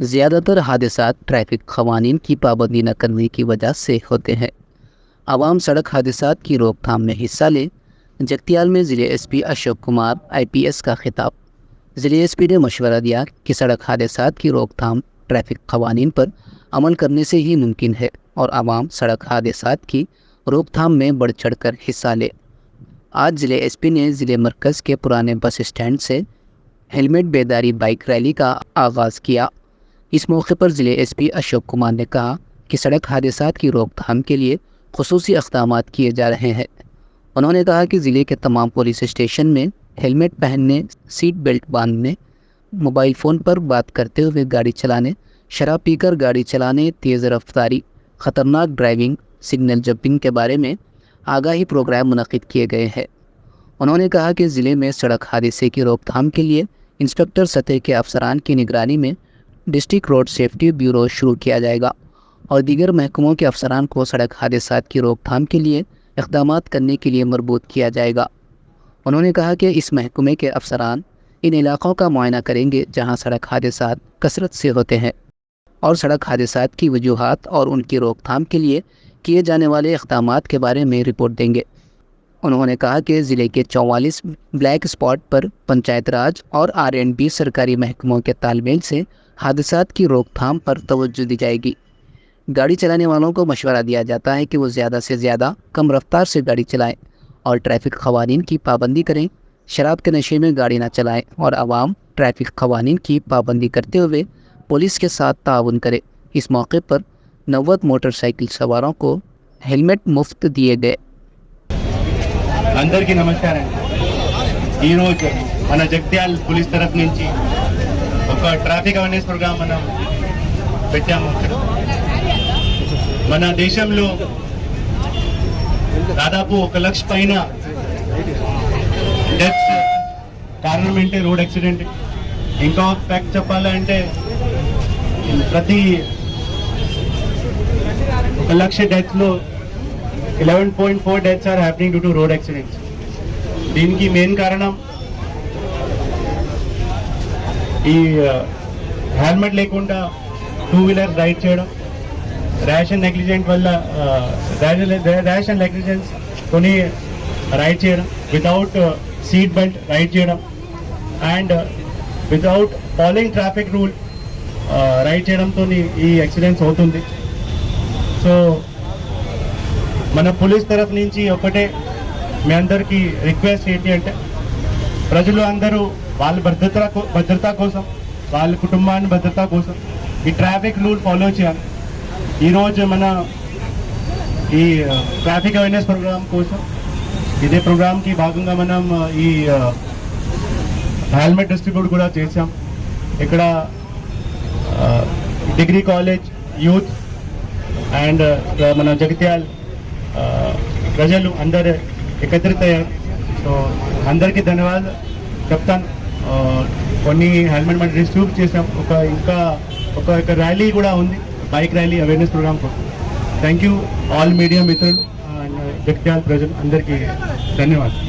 ज़्यादातर हादसात ट्रैफिक क़वानीन की पाबंदी न करने की वजह से होते हैं। आवाम सड़क हादसात की रोकथाम में हिस्सा ले। जगतियाल में ज़िले एसपी अशोक कुमार आईपीएस का खिताब। ज़िले एसपी ने मशवरा दिया कि सड़क हादसात की रोकथाम ट्रैफिक क़वानीन पर अमल करने से ही मुमकिन है और आवाम सड़क हादसात की रोकथाम में बढ़ चढ़ कर हिस्सा ले। आज ज़िले एसपी ने ज़िले मरकज़ के पुराने बस स्टैंड से हेलमेट बेदारी बाइक रैली का आगाज़ किया। इस मौके पर ज़िले एसपी अशोक कुमार ने कहा कि सड़क हादसात की रोकथाम के लिए खुसूसी इक़दाम किए जा रहे हैं। उन्होंने कहा कि ज़िले के तमाम पुलिस स्टेशन में हेलमेट पहनने, सीट बेल्ट बांधने, मोबाइल फ़ोन पर बात करते हुए गाड़ी चलाने, शराब पीकर गाड़ी चलाने, तेज़ रफ्तारी, ख़तरनाक ड्राइविंग, सिग्नल जंपिंग के बारे में आगाही प्रोग्राम मुनक़िद किए गए हैं। उन्होंने कहा कि ज़िले में सड़क हादसे की रोकथाम के लिए इंस्पेक्टर सतह के अफसरान की निगरानी में डिस्ट्रिक्ट रोड सेफ्टी ब्यूरो शुरू किया जाएगा और दीगर महकमों के अफसरान को सड़क हादसात की रोकथाम के लिए इक़दाम करने के लिए मरबूत किया जाएगा। उन्होंने कहा कि इस महकमे के अफसरान इन इलाक़ों का मुआयना करेंगे जहां सड़क हादसात कसरत से होते हैं और सड़क हादसात की वजूहात और उनकी रोकथाम के लिए किए जाने वाले इक़दाम के बारे में रिपोर्ट देंगे। उन्होंने कहा कि ज़िले के 44 ब्लैक स्पॉट पर पंचायत राज और R&B सरकारी महकमों के तालमेल से हादसात की रोकथाम पर तवज्जो दी जाएगी। गाड़ी चलाने वालों को मशवरा दिया जाता है कि वो ज़्यादा से ज़्यादा कम रफ्तार से गाड़ी चलाएं और ट्रैफिक क़वानीन की पाबंदी करें, शराब के नशे में गाड़ी ना चलाएं और आवाम ट्रैफिक क़वानीन की पाबंदी करते हुए पुलिस के साथ ताउन करे। इस मौके पर 90 मोटरसाइकिल सवारों को हेलमेट मुफ्त दिए गए। అందరికీ నమస్కారం। ఈరోజు మన జగిత్యాల పోలీస్ తరఫు నుంచి ఒక ట్రాఫిక్ అవేర్నెస్ ప్రోగ్రామ్ మనం పెట్టాము. మన దేశంలో దాదాపు 1 లక్ష పైన డెత్స్ కారణం ఏంటి రోడ్ యాక్సిడెంట్. ఇంకా ఫ్యాక్ట్ చెప్పాలంటే ప్రతి 1 లక్ష డెత్స్లో 11.4 deaths are happening due to road accidents. దీనికి మెయిన్ కారణం ఈ హెల్మెట్ లేకుండా 2 వీలర్ రైడ్ చేయడం, ర్యాష్ అండ్ నెగ్లిజెంట్ వల్ల ర్యాష్ అండ్ నెగ్లిజెన్స్ కొని రైడ్ చేయడం, వితౌట్ సీట్ బెల్ట్ రైడ్ చేయడం and without following traffic rule ride చేయడంతో ఈ యాక్సిడెంట్స్ అవుతుంది. సో మన పోలీస్ తరఫు నుంచి ఒకటే మీ అందరికీ రిక్వెస్ట్ ఏంటి అంటే ప్రజలు అందరూ వాళ్ళ భద్రత కోసం, వాళ్ళ కుటుంబాన్ని భద్రత కోసం ఈ ట్రాఫిక్ రూల్ ఫాలో చేయాలి. ఈరోజు మన ఈ ట్రాఫిక్ అవేర్నెస్ ప్రోగ్రామ్ కోసం ఇదే ప్రోగ్రామ్కి భాగంగా మనం ఈ హెల్మెట్ డిస్ట్రిబ్యూట్ కూడా చేసాం. ఇక్కడ డిగ్రీ కాలేజ్ యూత్ అండ్ మన జగిత్యాల ప్రజలు అందరూ एकत्रित అయ్యారు. సో అందరికీ ధన్యవాదాలు చెప్తాను. కొన్ని హెల్మెట్ మనం డిస్ట్రిబ్యూట్ చేసాం. ఇంకా ఒక ర్యాలీ కూడా ఉంది, బైక్ ర్యాలీ అవేర్నెస్ ప్రోగ్రామ్ కోసం. థ్యాంక్ యూ ఆల్ మీడియా మిత్రులు అండ్ జగిత్యాల ప్రజలు అందరికీ ధన్యవాదాలు.